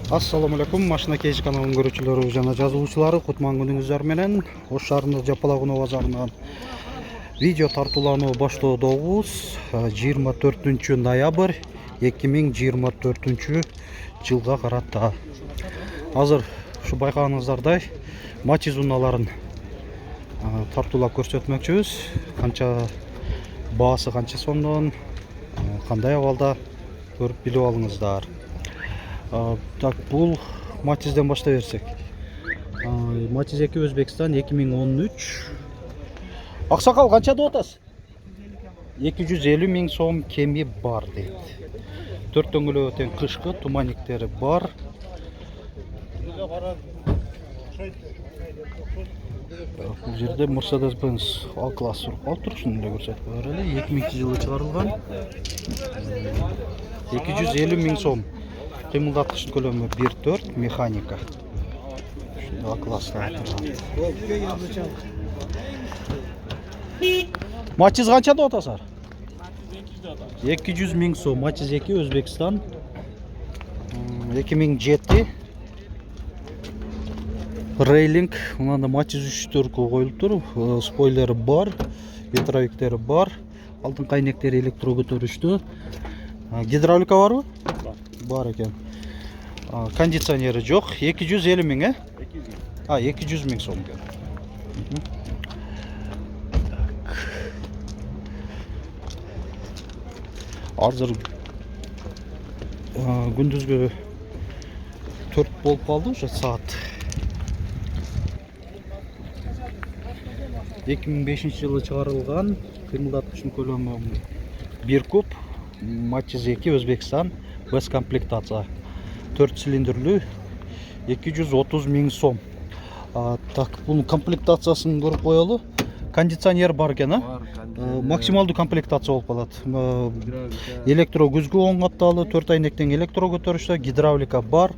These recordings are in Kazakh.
Assalamu alaikum, Машина Кейж каналының көрүүчүлөрү жана жазуучулары, кутман күнүңүздөр менен. Ош шаарында Жапалагуноо базарынан видео тартуулануу баштоодобуз. 24 ноябрь 2024 жылга карата. Азыр ушу байкаганыңыздардай матч зоналарын тартуулап көрсөтмөкчүбүз. Канча баасы канча сомдон, кандай абалда көрүп билип алыңыздар. Так, бұл матчтен баштай берсек. Матч 2 Өзбекстан 2013. Аксакал канча деп атасыз? 250 000 сом кеми бар дейт. 4 дөңгөлөк тең кышкы туманниктери бар. Бул жерде Mercedes-Benz А-класс алып турушун эле көрсөтүп бар эле. 2002-жылы чыгарылган. 250 000 сом. Кыймылдаткыч көлөмү 1.4 механика. Ушундай А-класста. Матчиз канча деп атасыздар? 200 000 сом. Матч 2 Өзбекстан 2007. Рейлинг, мынанда матч 3 коюлуптур. Спойлери бар, ветровиктери бар. Алдыңкы айнектери электро көтөрүштү. Гидравлика барбы? Бар экен. Кондиционери жок. 250 000, 200 000 сом. Азыр күндүзгө 4 болуп калды уже саат. 2005-жылы чыгарылган, кыймылдаткычтын көлөмү 1 куб. Матч 2 Өзбекстан, без комплектация. 4 цилиндрлүү 230 000 сом. Так, бунун комплектациясын көрүп коелу. Кондиционер бар экен, максималдуу комплектация болуп калат. Электро күзгү оң катталуу, 4 айнектен электро көтөрүштө, гидравлика бар.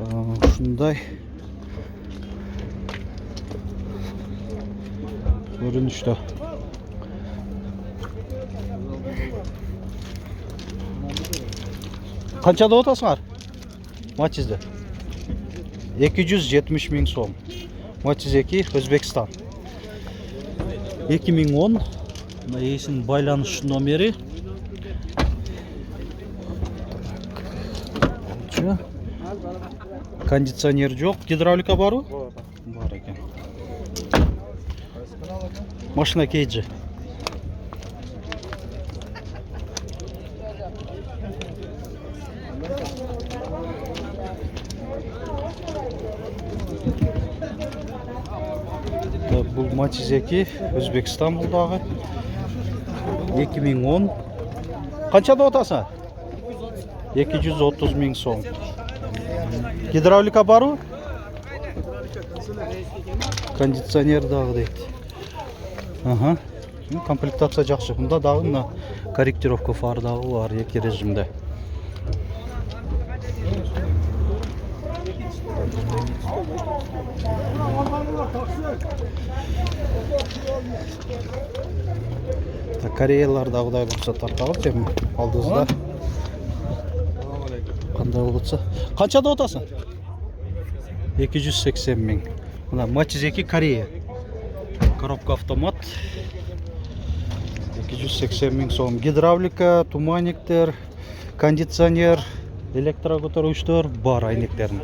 Ушундай көрүнүштө. Канча деп атасыңар? Матчизде 270 000 сом. Матч 2 Өзбекстан 2010. Эсин байланыш номери. Кондиционер жок, гидравлика барбы? Бар экен. Машина Кейджи. Бул матч 2 Өзбекстан бул дагы 2010. Канча деп атасың? 230 000 сом. Гидравлика барбы? Кондиционер дагы дейт. Комплектация жакшы. Мында дагы мына корректировка фар дагы бар, 2 режимде. Кореялар да Кудай бурса тартабы тем алдыңызда. Кандай болотса? Канча деп атасың? 280 000. Мына матч 2 Корея. Коробка автомат. 280 000 сом. Гидравлика, туманниктер, кондиционер, электро көтөргүчтөр бар айнектерин.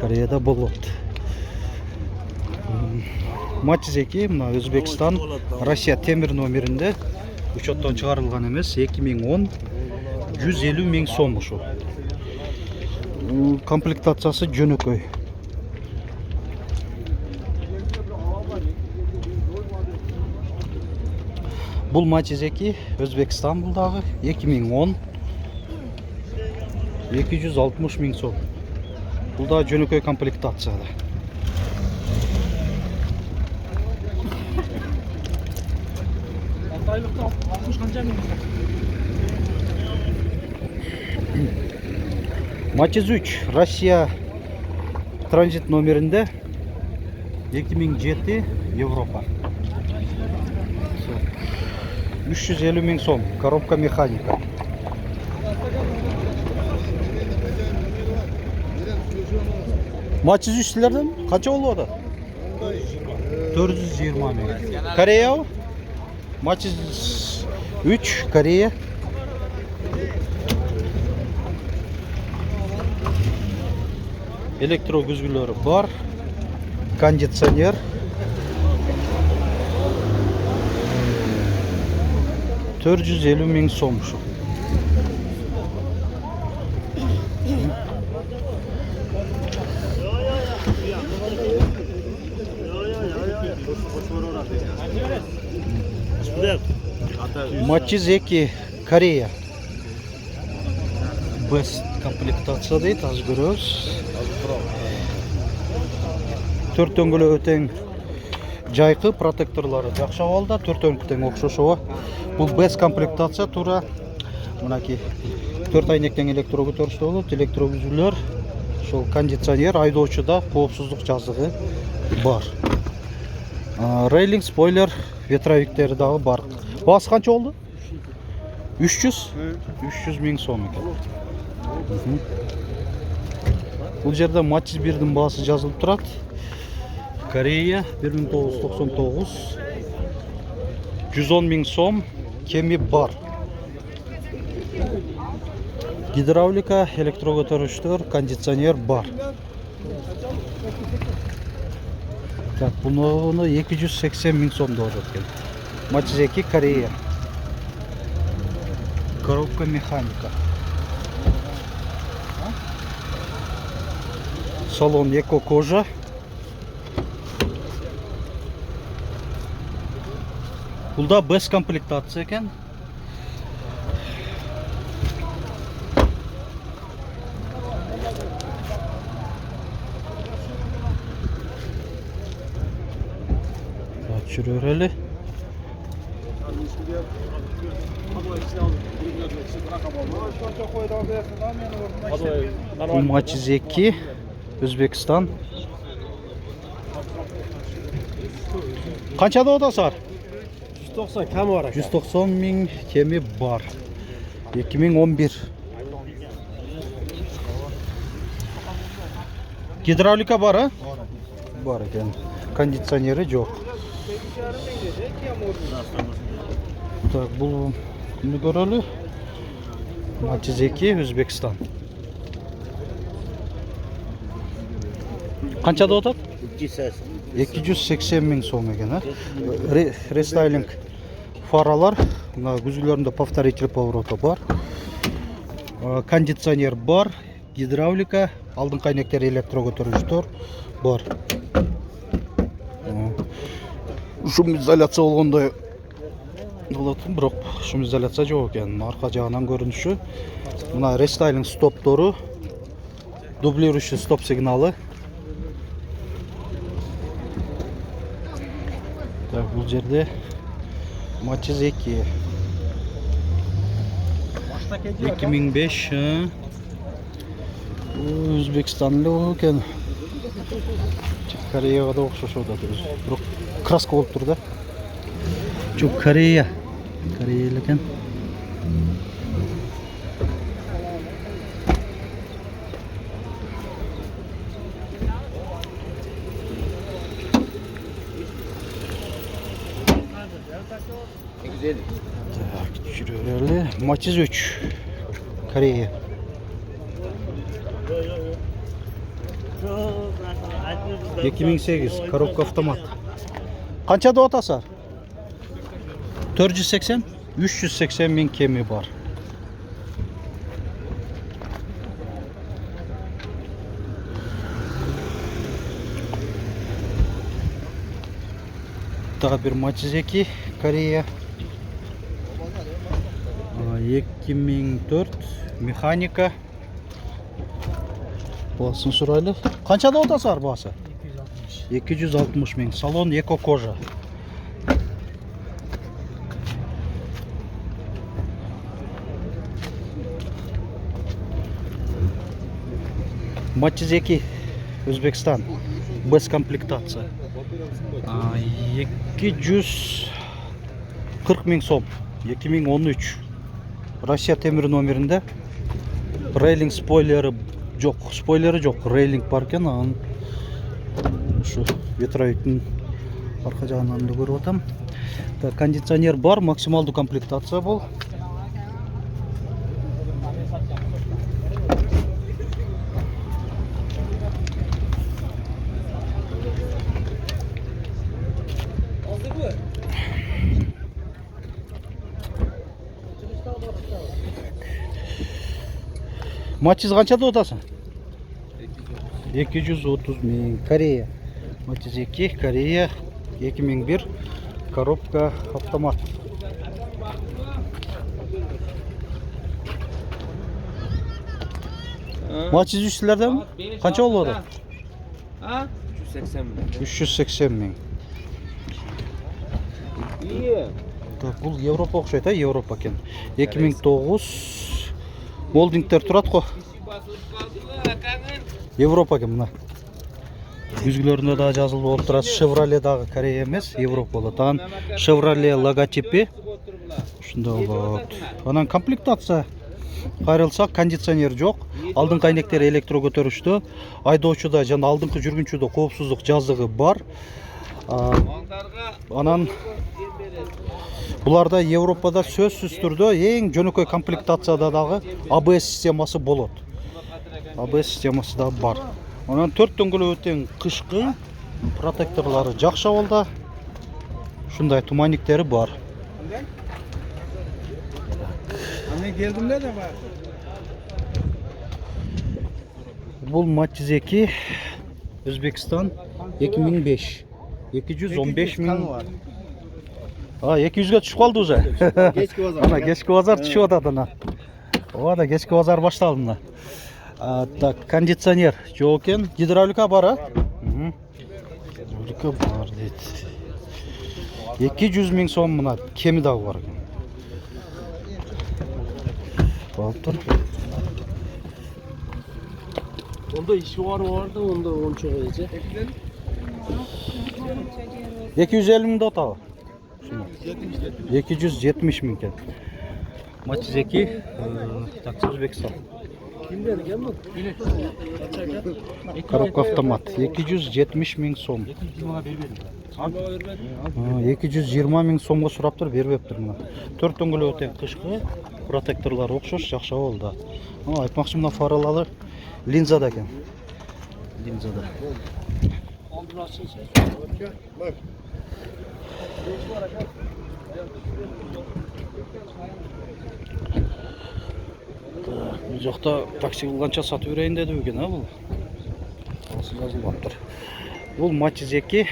Кореяда болот. Матч 2 мына Өзбекстан, Россия темир номеринде. Учеттон чыгарылган эмес, 2010 150 000 сом ушу. Комплектациясы жөнөкөй. Бул матч 2 Өзбекстан бул дагы 2010 260 000 сом. Бул да жөнөкөй комплектацияда. Матч 3 Россия транзит номеринде 2007 Европа. 350 000 сом. Коробка механика. Матчыз 3 сілерден қанша болу ода? 420 мың. Корея о? Матчыз 3, Корея. Электро күзгілері бар. Кондиционер. $450 мың сом. Матчыз 2, Корея. Без комплектация дейді, аз көрөз. 4 дөңгөлө өтең жайқы протекторлары жақшы алда, 4 дөңгөлөң оқшошуы. Бұл без комплектация тура мынаки 4 айнектен электро көтөрүштө болот, электро күзгүлөр, шол кондиционер, айдоочуда коопсуздук жазыгы бар. Рейлинг, спойлер, ветровиктери дагы бар. Басы канча болду? 300 мың сом экен. Бұл жерде Матчыз 1-дің басы жазылып турат. Корея 1999, 110 мың сом, кеми бар. Гидравлика, электро көтөрүштөр, кондиционер бар. Так, бұны 280 мың сом да болот экен. Матчыз 2, Корея. Коробка механика. Салон эко кожа. Бұлда без комплектация екен. Жүрер әлі. Матчыз 2, Өзбекстан. Қаншада одасар? 190 кем var. 190 мың кеми бар. 2011. Гидравлика бар, а? Бар екен. Кондиционері жоқ. Так, бұл күні көрелі. Матчыз 2, Өзбекстан. Қаншада отыр? 280 мың сом екен, а? Рестайлинг фаралар, күзгілерінде повторитель повороты бар. Кондиционер бар, гидравлика, алдын қайнектер электро көтөрүштөр бар. Шум изоляция болгондой болотун, бирок шум изоляция жок экен. Арка жагынан көрүнүшү. Мына рестайлинг стоптору, дублирующий стоп сигналы. Так, бұл жерде Матчыз 2. 2005. Өзбекстанлы екен. Кореяға да оқшаш одады. Бірақ краска болып тұр да. Жоқ, Корея. Кореялы екен. Так, жүрелі. Матчыз 3. Корея. $2008, коробка автомат. Қаншада отасар? 480, 380 мың кеми бар. Тағы бір Матчыз 2, Корея. 2004, механика. Басын сұрайлы. Қаншада отасар басы? 260 мың. Салон эко кожа. Матчыз 2, Өзбекстан. Без комплектация. 240 мың сом. 2013. Россия темір номерінде. Рейлинг спойлері жоқ. Спойлері жоқ. Рейлинг бар екен. Şu ветровиктің арқа жағынан да көріп отам. Кондиционер бар, максималды комплектация бұл. Матчиз қаншада отасың? 230 мың. Корея. Матчиз 2, Корея 2001. Коробка автомат. Матчиз 3-лерден ми? Қанша болды? 380 bin. 380 мың. İyi. Бұл Европа оқшайды, Европа кен. 2009 молдингтер тұрады қой. Европа кен мына. Үзгілерінде да жазылып болып тұрады. Chevrolet'дағы Корея емес, Европа болады. Аған Chevrolet логотипі. Шында болады. Анан комплектация қайрылса, кондиционер жоқ. Алдыңғы әйнектер электро көтерішті. Айдоочуда жана алдыңғы жүргүнчүдө коопсуздук жазыгы бар. Анан буларда Европада сөзсүз түрдө эң жөнөкөй комплектацияда дагы ABS системасы болот. ABS системасы да бар. Анан 4 дөңгөлөктүн кышкы протекторлору жакшы болду. Ушундай туманниктери бар. Anne geldim ne de var? Бул Матчиз 2 Өзбекстан 2005. 215 мың. 200-ге түшүп калды уже. Кечки базар. Ана кечки базар түшүп атат ана. Оода кечки базар башталды мына. Так, кондиционер жок экен, гидравлика бар, а? Гидравлика бар дейт. 200 мың сом мына кеми дагы бар экен. Болуп тур. Onda işi vardı, onda 10 çok iyice. 250 мың да атабы. 270 мың екен. Матчиз 2, такси Өзбекстан. Kimler gel mi? Коробка автомат. 270 мың сом. 220 мың сомго сураптыр, бербептир мына. 4 дөңгөлөктөн кышкы протекторлор окшош, жакшы болду. Айтмакчы мына фаралары линзада екен. Линзада. Бұл жақта такси қылғанша сатып берейін деді екен, бұл. Осы жазылып тұр. Бұл Матчиз 2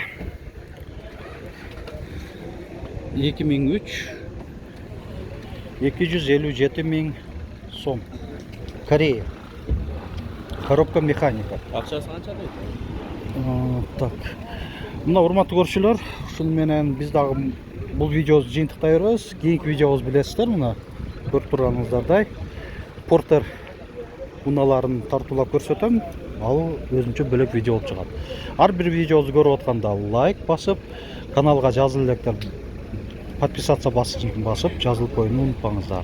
2003 257 мың сом. Корея. Коробка механика. Akşası kaç alıyor? Так. Мына урматтуу көрүүчүлөр, ушун менен биз дагы бул видеобузду жыйынтыктай беребиз. Кийинки видеобузду билесиздер, мына көрүп турганыңыздардай. Портер унааларын тартуулап көрсөтөм. Ал өзүнчө бөлөк видео болуп чыгат. Ар бир видеобузду көрүп атканда лайк басып, каналга жазыл электер подписаться басып жазылып коюуну унутпаңыздар.